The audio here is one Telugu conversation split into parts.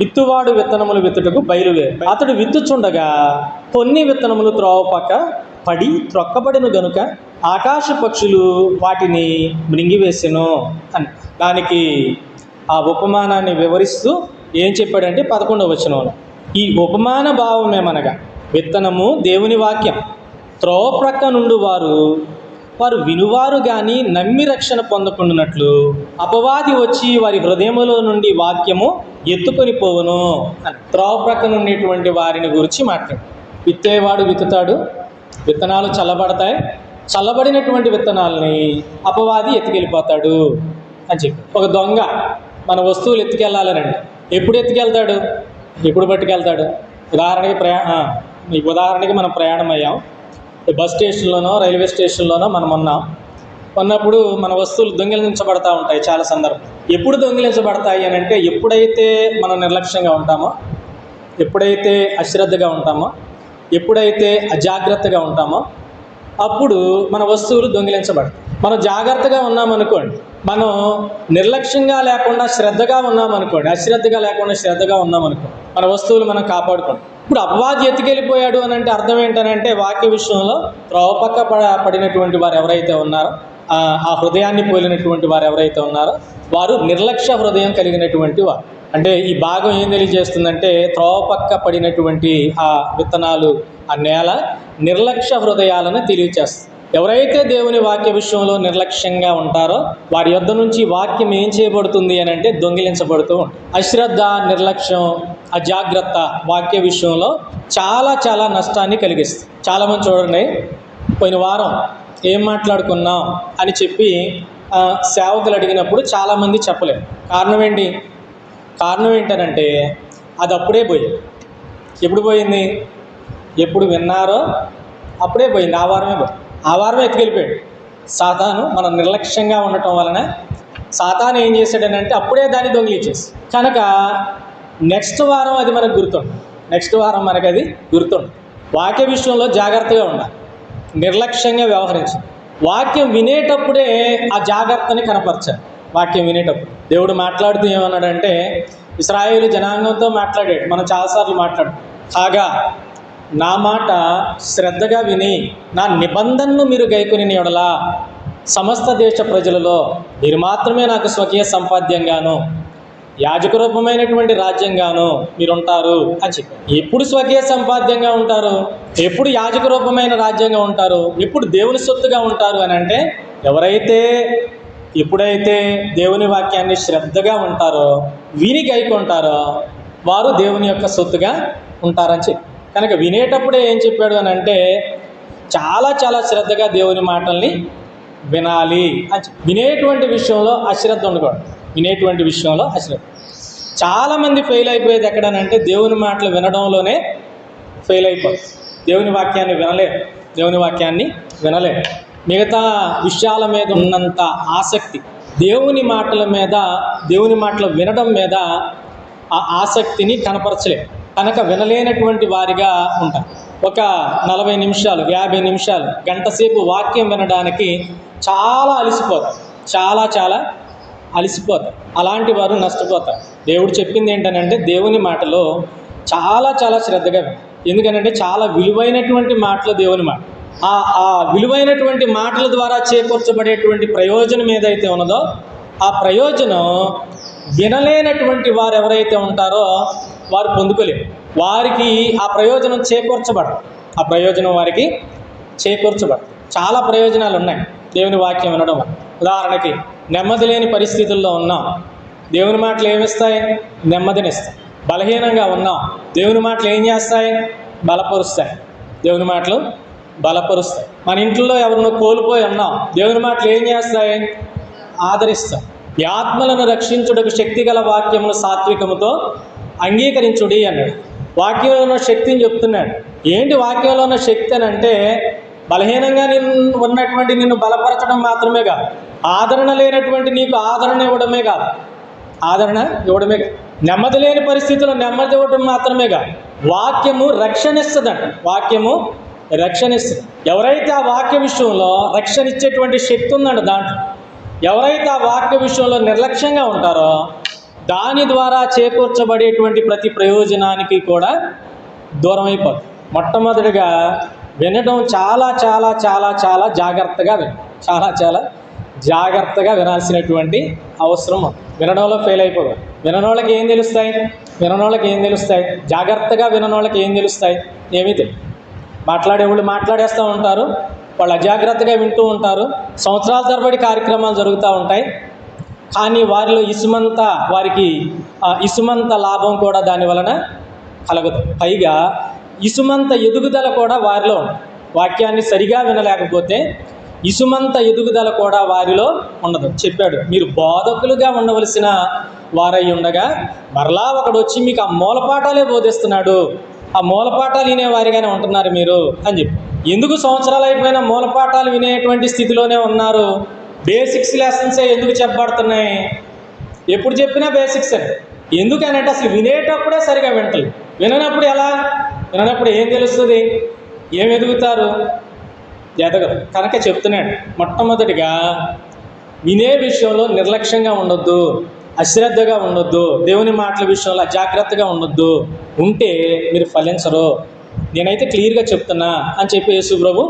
విత్తువాడు విత్తనములు విత్తుటకు బయలువేరు. అతడు విత్తుచుండగా కొన్ని విత్తనములు త్రోవ పక్క పడి త్రొక్కబడిన గనుక ఆకాశ పక్షులు వాటిని మృంగివేసెను అని. దానికి ఆ ఉపమానాన్ని వివరిస్తూ ఏం చెప్పాడంటే 11వ వచనంలో, ఈ ఉపమాన భావం ఏమనగా విత్తనము దేవుని వాక్యం, త్రోవ ప్రక్క నుండి వారు వినువారు గాని నమ్మి రక్షణ పొందకుండానట్లు అపవాది వచ్చి వారి హృదయములో నుండి వాక్యము ఎత్తుకొని పోవును అని. త్రోవ ప్రక్క నుండేటువంటి వారిని గురించి మాట్లాడు. విత్తేవాడు విత్తుతాడు, విత్తనాలు చల్లబడతాయి, చల్లబడినటువంటి విత్తనాలని అపవాది ఎత్తుకెళ్ళిపోతాడు అని చెప్పి. ఒక దొంగ మన వస్తువులు ఎత్తుకెళ్ళాలనండి, ఎప్పుడు ఎత్తుకెళ్తాడు, ఎప్పుడు పట్టుకెళ్తాడు? ఉదాహరణకి మనం ప్రయాణం అయ్యాం, బస్ స్టేషన్లోనో రైల్వే స్టేషన్లోనో మనం ఉన్నప్పుడు మన వస్తువులు దొంగిలించబడతా ఉంటాయి చాలా సందర్భం. ఎప్పుడు దొంగిలించబడతాయి అని అంటే, ఎప్పుడైతే మనం నిర్లక్ష్యంగా ఉంటామో, ఎప్పుడైతే అశ్రద్ధగా ఉంటామో, ఎప్పుడైతే అజాగ్రత్తగా ఉంటామో అప్పుడు మన వస్తువులు దొంగిలించబడతాయి. మనం జాగ్రత్తగా ఉన్నామనుకోండి, మనం నిర్లక్ష్యంగా లేకుండా శ్రద్ధగా ఉన్నామనుకోండి, అశ్రద్ధగా లేకుండా శ్రద్ధగా ఉన్నామనుకోండి, మన వస్తువులు మనం కాపాడుకోండి. ఇప్పుడు అపవాది ఎత్తుకెళ్ళిపోయాడు అని అంటే అర్థం ఏంటనంటే, వాక్య విషయంలో త్రోవ పక్క పడినటువంటి వారు ఎవరైతే ఉన్నారో, ఆ హృదయాన్ని పోలినటువంటి వారు ఎవరైతే ఉన్నారో వారు నిర్లక్ష్య హృదయం కలిగినటువంటి వారు. అంటే ఈ భాగం ఏం తెలియజేస్తుందంటే, త్రోవ పక్క పడినటువంటి ఆ విత్తనాలు, ఆ నేల నిర్లక్ష్య హృదయాలను తెలియజేస్తుంది. ఎవరైతే దేవుని వాక్య విషయంలో నిర్లక్ష్యంగా ఉంటారో వారి యొద్ద నుంచి వాక్యం ఏం చేయబడుతుంది అని అంటే దొంగిలించబడుతూ ఉంటుంది. అశ్రద్ధ, నిర్లక్ష్యం, అజాగ్రత్త వాక్య విషయంలో చాలా చాలా నష్టాన్ని కలిగిస్తుంది. చాలామంది చూడండి, పోయిన వారం ఏం మాట్లాడుకున్నాం అని చెప్పి సేవకులు అడిగినప్పుడు చాలామంది చెప్పలేరు. కారణం ఏంటనంటే అది అప్పుడే పోయింది. ఎప్పుడు పోయింది? ఎప్పుడు విన్నారో అప్పుడే పోయింది. ఆ వారమే ఎత్తుకెళ్ళిపోయాడు సాతాను. మనం నిర్లక్ష్యంగా ఉండటం వలన సాతాను ఏం చేశాడనంటే అప్పుడే దాన్ని దొంగిలించేసి, కనుక నెక్స్ట్ వారం అది మనకు గుర్తుండదు. వాక్య విషయంలో జాగ్రత్తగా ఉండాలి, నిర్లక్ష్యంగా వ్యవహరించాలి. వాక్యం వినేటప్పుడే ఆ జాగ్రత్తని కనపరచాలి. వాక్యం వినేటప్పుడు దేవుడు మాట్లాడుతూ ఏమన్నాడంటే, ఇశ్రాయేలు జనాంగంతో మాట్లాడాడు. మనం చాలాసార్లు మాట్లాడు, కాగా నా మాట శ్రద్ధగా విని నా నిబంధనను మీరు గైకొని ఎడలా సమస్త దేశ ప్రజలలో మీరు మాత్రమే నాకు స్వకీయ సంపాద్యంగాను యాజక రూపమైనటువంటి రాజ్యంగాను మీరుంటారు అని చెప్పి. ఎప్పుడు స్వకీయ సంపాద్యంగా ఉంటారు? ఎప్పుడు యాజక రూపమైన రాజ్యంగా ఉంటారు? ఎప్పుడు దేవుని సొత్తుగా ఉంటారు అని అంటే, ఎప్పుడైతే దేవుని వాక్యాన్ని శ్రద్ధగా ఉంటారో, విని గైకొంటారో వారు దేవుని యొక్క సొత్తుగా ఉంటారని చెప్పి. కనుక వినేటప్పుడే ఏం చెప్పాడు అని అంటే, చాలా చాలా శ్రద్ధగా దేవుని మాటల్ని వినాలి అని చెప్పి. వినేటువంటి విషయంలో అశ్రద్ధ ఉండకూడదు. చాలామంది ఫెయిల్ అయిపోయేది ఎక్కడనంటే, దేవుని మాటలు వినడంలోనే ఫెయిల్ అయిపోతుంది. దేవుని వాక్యాన్ని వినలేదు. మిగతా విషయాల మీద ఉన్నంత ఆసక్తి దేవుని మాటలు వినడం మీద ఆ ఆసక్తిని కనపరచలేదు. కనుక వినలేనటువంటి వారిగా ఉంటారు. ఒక 40 నిమిషాలు, 50 నిమిషాలు, గంట సేపు వాక్యం వినడానికి చాలా అలసిపోతారు. అలాంటి వారు నష్టపోతారు. దేవుడు చెప్పింది ఏంటనంటే, దేవుని మాటలో చాలా చాలా శ్రద్ధగా వినాలి. ఎందుకనంటే చాలా విలువైనటువంటి మాటలు దేవుని మాట. ఆ విలువైనటువంటి మాటల ద్వారా చేకూర్చబడేటువంటి ప్రయోజనం ఏదైతే ఉన్నదో ఆ ప్రయోజనం వినలేనటువంటి వారు ఎవరైతే ఉంటారో వారు పొందుకోలేరు. వారికి ఆ ప్రయోజనం వారికి చేకూర్చబడదు. చాలా ప్రయోజనాలు ఉన్నాయి దేవుని వాక్యం వినడం వల్ల. ఉదాహరణకి, నెమ్మది లేని పరిస్థితుల్లో ఉన్నాం, దేవుని మాటలు ఏమిస్తాయి? నెమ్మదినిస్తాయి. బలహీనంగా ఉన్నాం, దేవుని మాటలు ఏం చేస్తాయి? బలపరుస్తాయి. మన ఇంట్లో ఎవరినో కోల్పోయి ఉన్నాం, దేవుని మాటలు ఏం చేస్తాయి? ఆదరిస్తాయి. ఈ ఆత్మలను రక్షించుటకు శక్తి గల వాక్యమును సాత్వికముతో అంగీకరించుడి అన్నాడు. వాక్యంలో ఉన్న శక్తిని చెప్తున్నాడు. ఏంటి వాక్యంలో ఉన్న శక్తి అని అంటే, బలహీనంగా ఉన్నటువంటి నిన్ను బలపరచడం మాత్రమే కాదు, ఆదరణ లేనటువంటి నీకు ఆదరణ ఇవ్వడమే కాదు, నెమ్మది లేని పరిస్థితుల్లో నెమ్మది ఇవ్వడం మాత్రమే కాదు, వాక్యము రక్షణిస్తుంది. ఎవరైతే ఆ వాక్య విషయంలో రక్షణ ఇచ్చేటువంటి శక్తి ఉందండి దాంట్లో, ఎవరైతే ఆ వాక్య విషయంలో నిర్లక్ష్యంగా ఉంటారో దాని ద్వారా చేకూర్చబడేటువంటి ప్రతి ప్రయోజనానికి కూడా దూరం అయిపోతుంది. మొట్టమొదటిగా వినడం చాలా చాలా చాలా చాలా జాగ్రత్తగా చాలా జాగ్రత్తగా వినాల్సినటువంటి అవసరం. వినడంలో ఫెయిల్ అయిపోదు. విననోళ్ళకి ఏం తెలుస్తాయి? జాగ్రత్తగా విననోళ్ళకి ఏం తెలుస్తాయి? ఏమీ తెలియదు. మాట్లాడేవాళ్ళు మాట్లాడేస్తూ ఉంటారు, వాళ్ళు అజాగ్రత్తగా వింటూ ఉంటారు. సంవత్సరాల తరబడి కార్యక్రమాలు జరుగుతూ ఉంటాయి, కానీ వారిలో వారికి ఇసుమంత లాభం కూడా దాని వలన కలగదు. పైగా ఇసుమంత ఎదుగుదల కూడా వారిలో ఉండదు. వాక్యాన్ని సరిగా వినలేకపోతే ఇసుమంత ఎదుగుదల కూడా వారిలో ఉండదు. చెప్పాడు, మీరు బోధకులుగా ఉండవలసిన వారై ఉండగా మరలా ఒకడు వచ్చి మీకు ఆ మూలపాఠాలే బోధిస్తున్నాడు, ఆ మూలపాఠాలు వినేవారిగానే ఉంటున్నారు మీరు అని చెప్పి. ఎందుకు సంవత్సరాలు అయిపోయినా మూలపాఠాలు వినేటువంటి స్థితిలోనే ఉన్నారు? బేసిక్స్ లెసన్సే ఎందుకు చెప్పబడుతున్నాయి? ఎప్పుడు చెప్పినా బేసిక్స్ అని. ఎందుకనంటే అసలు వినేటప్పుడే సరిగా వింటలేదు. విననప్పుడు ఏం తెలుస్తుంది? ఏం ఎదుగుతారు? ఎదగదు. కనుక చెప్తున్నాడు, మొట్టమొదటిగా వినే విషయంలో నిర్లక్ష్యంగా ఉండొద్దు, అశ్రద్ధగా ఉండొద్దు, దేవుని మాటల విషయంలో అజాగ్రత్తగా ఉండొద్దు. ఉంటే మీరు ఫలించరు. నేనైతే క్లియర్గా చెప్తున్నా అని చెప్పి యేసు ప్రభు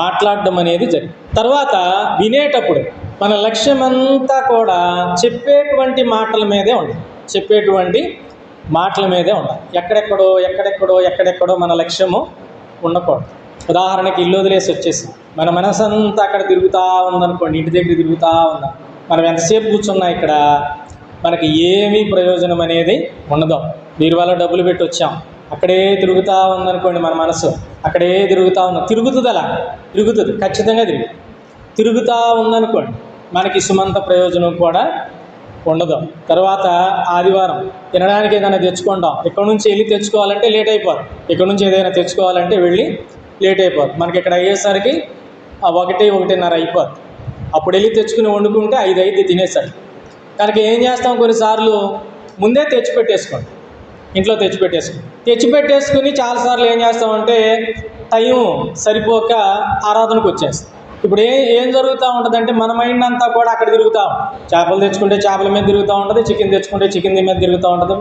మాట్లాడడం అనేది జరిగింది. తర్వాత వినేటప్పుడు మన లక్ష్యం అంతా కూడా చెప్పేటువంటి మాటల మీదే ఉండాలి. ఎక్కడెక్కడో మన లక్ష్యము ఉండకూడదు. ఉదాహరణకి ఇల్లు వదిలేసి వచ్చేసి మన మనసంతా అక్కడ తిరుగుతూ ఉందనుకోండి, ఇంటి దగ్గర తిరుగుతూ ఉందా, మనం ఎంతసేపు కూర్చున్నా ఇక్కడ మనకి ఏమీ ప్రయోజనం అనేది ఉండదు. వీరి వల్ల డబ్బులు పెట్టి వచ్చాం, అక్కడే తిరుగుతూ ఉందనుకోండి, మన మనసు అక్కడే తిరుగుతుంది, ఖచ్చితంగా తిరుగుతూ ఉందనుకోండి, మనకి సుమంత ప్రయోజనం కూడా ఉండదు. తర్వాత ఆదివారం తినడానికి ఏదైనా తెచ్చుకుంటాం, ఇక్కడ నుంచి వెళ్ళి తెచ్చుకోవాలంటే లేట్ అయిపోతుంది, ఇక్కడ నుంచి ఏదైనా తెచ్చుకోవాలంటే వెళ్ళి లేట్ అయిపోతుంది. మనకి ఇక్కడ అయ్యేసరికి 1-1:30 అయిపోతుంది. అప్పుడు వెళ్ళి తెచ్చుకుని వండుకుంటే 5 అయింది తినేసరికి. కనుక ఏం చేస్తాం, కొన్నిసార్లు ముందే ఇంట్లో తెచ్చిపెట్టేసుకుని చాలాసార్లు ఏం చేస్తామంటే టైం సరిపోక ఆరాధనకు వచ్చేస్తాం. ఇప్పుడు ఏం జరుగుతూ ఉంటుందంటే మన మైండ్ అంతా కూడా అక్కడ తిరుగుతూ ఉంటుంది. చేపలు తెచ్చుకుంటే చేపల మీద తిరుగుతూ ఉంటుంది, చికెన్ తెచ్చుకుంటే చికెన్ మీద తిరుగుతూ ఉంటుంది,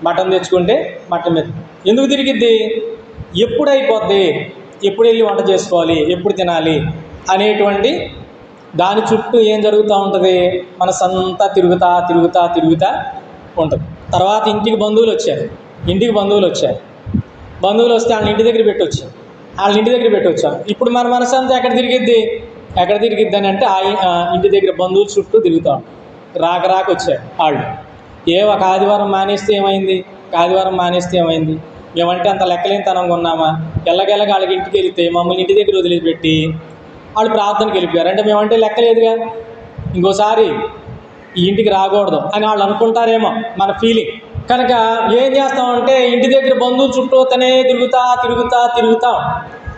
మటన్ తెచ్చుకుంటే మటన్ మీద. ఎందుకు తిరిగిద్ది? ఎప్పుడు అయిపోద్ది, ఎప్పుడు వెళ్ళి వంట చేసుకోవాలి, ఎప్పుడు తినాలి అనేటువంటి దాని చుట్టూ ఏం జరుగుతూ ఉంటుంది, మనసంతా తిరుగుతా ఉంటుంది. తర్వాత ఇంటికి బంధువులు వచ్చారు. బంధువులు వస్తే వాళ్ళ ఇంటి దగ్గర పెట్టొచ్చాం. ఇప్పుడు మన మనసంతా ఎక్కడ తిరిగిద్ది అని అంటే ఆ ఇంటి దగ్గర బంధువుల చుట్టూ తిరుగుతాం. రాక వచ్చారు వాళ్ళు. ఒక ఆదివారం మానేస్తే ఏమైంది? మేమంటే అంత లెక్కలేనితనంగా ఉన్నామా? ఎల్లగెల్లగా వాళ్ళకి ఇంటికి వెళితే మమ్మల్ని ఇంటి దగ్గర వదిలిపెట్టి వాళ్ళు ప్రార్థనకి వెళ్ళిపోయారు. అంటే మేమంటే లెక్కలేదుగా, ఇంకోసారి ఈ ఇంటికి రాకూడదు అని వాళ్ళు అనుకుంటారేమో, మన ఫీలింగ్. కనుక ఏం చేస్తామంటే ఇంటి దగ్గర బంధువుల చుట్టూతోనే తిరుగుతా.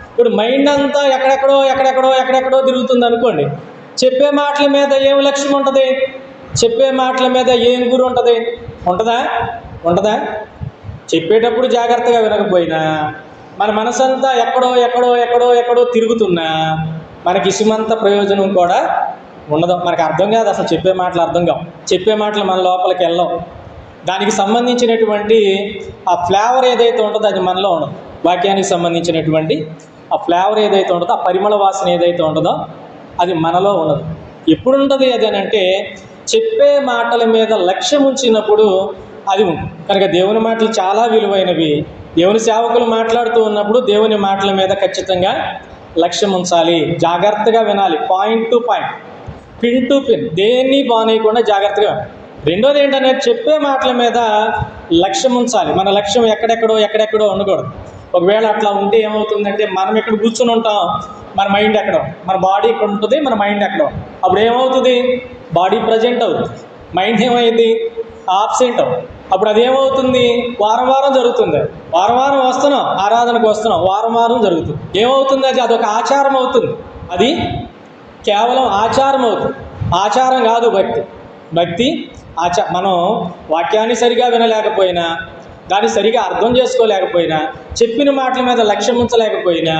ఇప్పుడు మైండ్ అంతా ఎక్కడెక్కడో తిరుగుతుంది అనుకోండి. చెప్పే మాటల మీద ఏం లక్ష్యం ఉంటుంది? చెప్పే మాటల మీద ఏం గురి ఉంటుంది? ఉంటుందా? చెప్పేటప్పుడు జాగ్రత్తగా వినకపోయినా మన మనసంతా ఎక్కడో తిరుగుతున్నా మనకి ఇసుమంత ప్రయోజనం కూడా ఉండదు. మనకు అర్థం కాదు, అసలు చెప్పే మాటలు అర్థం కావు. చెప్పే మాటలు మన లోపలికి వెళ్ళవు. దానికి సంబంధించినటువంటి ఆ ఫ్లేవర్ ఏదైతే ఉంటుందో అది మనలో ఉండదు. వాక్యానికి సంబంధించినటువంటి ఆ ఫ్లేవర్ ఏదైతే ఉంటుందో, ఆ పరిమళ వాసన ఏదైతే ఉంటుందో అది మనలో ఉండదు. ఎప్పుడు ఉంటుంది అది అని అంటే చెప్పే మాటల మీద లక్ష్యం ఉంచినప్పుడు అది ఉంటుంది. కనుక దేవుని మాటలు చాలా విలువైనవి. దేవుని సేవకులు మాట్లాడుతూ ఉన్నప్పుడు దేవుని మాటల మీద ఖచ్చితంగా లక్ష్యం ఉంచాలి, జాగ్రత్తగా వినాలి, point to point, pin to pin, దేన్ని బానేయకుండా జాగ్రత్తగా. రెండోది ఏంటనే చెప్పే మాటల మీద లక్ష్యం ఉంచాలి. మన లక్ష్యం ఎక్కడెక్కడో ఉండకూడదు. ఒకవేళ అట్లా ఉంటే ఏమవుతుందంటే మనం ఇక్కడ కూర్చుని ఉంటాం, మన మైండ్ ఎక్కడో, మన బాడీ ఇక్కడ ఉంటుంది, మన మైండ్ ఎక్కడో. అప్పుడు ఏమవుతుంది? బాడీ ప్రజెంట్ అవుతుంది, మైండ్ ఏమైంది? ఆబ్సెంట్ అవుతుంది. అప్పుడు అదేమవుతుంది? వారం జరుగుతుంది. వారం వస్తున్నాం, ఆరాధనకు వస్తున్నాం, వారం జరుగుతుంది. ఏమవుతుంది? అదొక ఆచారం అవుతుంది. అది కేవలం ఆచారం అవుతుంది. ఆచారం కాదు భక్తి. మనం వాక్యాన్ని సరిగా వినలేకపోయినా, దాన్ని సరిగా అర్థం చేసుకోలేకపోయినా, చెప్పిన మాటల మీద లక్ష్యం ఉంచలేకపోయినా,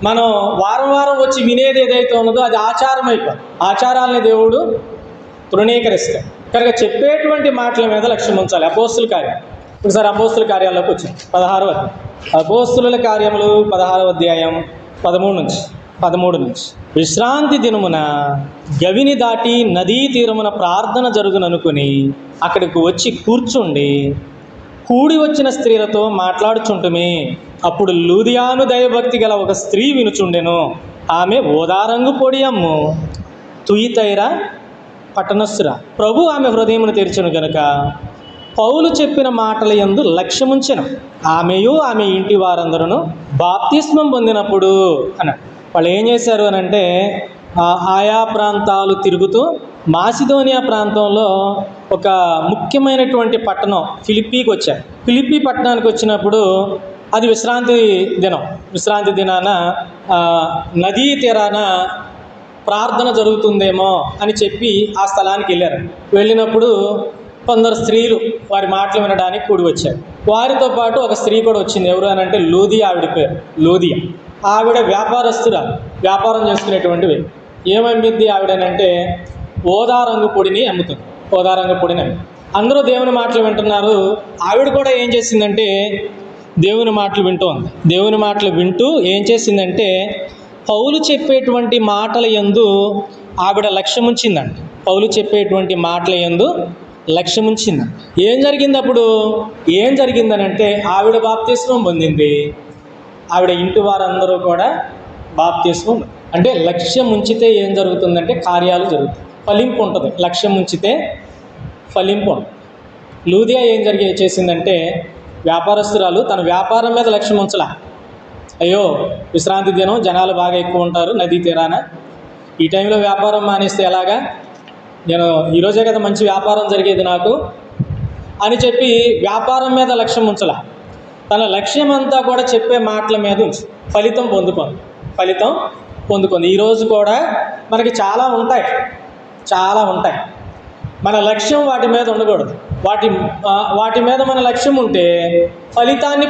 మనం వారం వచ్చి వినేది ఏదైతే ఉన్నదో అది ఆచారం అయిపోయింది. ఆచారాలని దేవుడు తృణీకరిస్తాడు. కనుక చెప్పేటువంటి మాటల మీద లక్ష్యం ఉంచాలి. అపోస్తుల కార్యం, ఒకసారి అపోస్తుల కార్యాల్లోకి వచ్చాం. 16వ అపోస్తుల కార్యములు 16వ అధ్యాయం 13 నుంచి విశ్రాంతి దినమున గవిని దాటి నదీ తీరమున ప్రార్థన జరుగుననుకుని అక్కడికి వచ్చి కూర్చుండి కూడి వచ్చిన స్త్రీలతో మాట్లాడుచుంటుమి. అప్పుడు లూదియాను దైవభక్తి గల ఒక స్త్రీ వినుచుండెను. ఆమె ఓదారంగు పొడియమ్ము తుయితైరా పట్టణస్థురా. ప్రభు ఆమె హృదయమును తెరిచెను గనుక పౌలు చెప్పిన మాటల యందు లక్ష్యముంచెను. ఆమెయు ఆమె ఇంటి వారందరూ బాప్తిస్మం పొందినప్పుడు అన్నాడు. వాళ్ళు ఏం చేశారు అని అంటే ఆయా ప్రాంతాలు తిరుగుతూ మాసిదోనియా ప్రాంతంలో ఒక ముఖ్యమైనటువంటి పట్టణం ఫిలిప్పీకి వచ్చారు. ఫిలిప్పీ పట్టణానికి వచ్చినప్పుడు అది విశ్రాంతి దినాన నదీ తీరాన ప్రార్థన జరుగుతుందేమో అని చెప్పి ఆ స్థలానికి వెళ్ళినప్పుడు కొందరు స్త్రీలు వారి మాటలు వినడానికి కూడి వచ్చారు. వారితో పాటు ఒక స్త్రీ కూడా వచ్చింది. ఎవరు అని అంటే లూదియా. ఆవిడ పేరు లూదియా. ఆవిడ వ్యాపారం చేసుకునేటువంటివి. ఏమమ్మిద్ది ఆవిడనంటే ఓదారంగు పొడిని అమ్ముతుంది. అందరూ దేవుని మాటలు వింటున్నారు. ఆవిడ కూడా ఏం చేసిందంటే దేవుని మాటలు వింటూ ఏం చేసిందంటే పౌలు చెప్పేటువంటి మాటల యందు ఆవిడ లక్ష్యముంచిందండి. ఏం జరిగిందనంటే ఆవిడ బాప్తిస్మం పొందింది. ఆవిడ ఇంటి వారందరూ కూడా బాప్తిస్మం. అంటే లక్ష్యం ఉంచితే ఏం జరుగుతుందంటే కార్యాలు జరుగుతాయి, ఫలింపు ఉంటుంది. లక్ష్యం ఉంచితే ఫలింపు ఉంటుంది. లూదియా ఏం చేసిందంటే వ్యాపారస్తురాలు తన వ్యాపారం మీద లక్ష్యం ఉంచలా. అయ్యో విశ్రాంతి దినం జనాలు బాగా ఎక్కువ ఉంటారు నదీ తీరాన, ఈ టైంలో వ్యాపారం మానేస్తే ఎలాగా, నేను ఈరోజే కదా మంచి వ్యాపారం జరిగేది నాకు అని చెప్పి వ్యాపారం మీద లక్ష్యం ఉంచలా. తన లక్ష్యం అంతా కూడా చెప్పే మాటల మీద ఉంచి ఫలితం పొందుకుంది. ఈరోజు కూడా మనకి చాలా ఉంటాయి. మన లక్ష్యం వాటి మీద ఉండకూడదు. వాటి మీద మన లక్ష్యం ఉంటే ఫలితాన్ని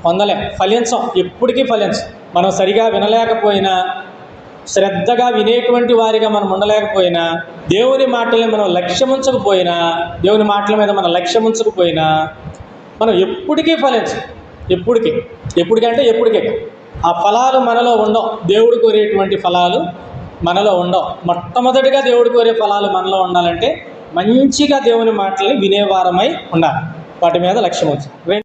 పొందలేం. ఎప్పటికీ ఫలించం. మనం సరిగా వినలేకపోయినా, శ్రద్ధగా వినేటువంటి వారిగా మనం ఉండలేకపోయినా, దేవుని మాటల్ని మనం దేవుని మాటల మీద మనం లక్ష్యం ఉంచకపోయినా మనం ఎప్పటికీ ఫలించం. ఎప్పటికే ఆ ఫలాలు మనలో ఉండవు. దేవుడు కోరేటువంటి ఫలాలు మనలో ఉండవు. మొట్టమొదటిగా దేవుడు కోరే ఫలాలు మనలో ఉండాలంటే మంచిగా దేవుని మాటల్ని వినేవారమై ఉండాలి. వాటి మీద లక్ష్యం ఉంచాలి.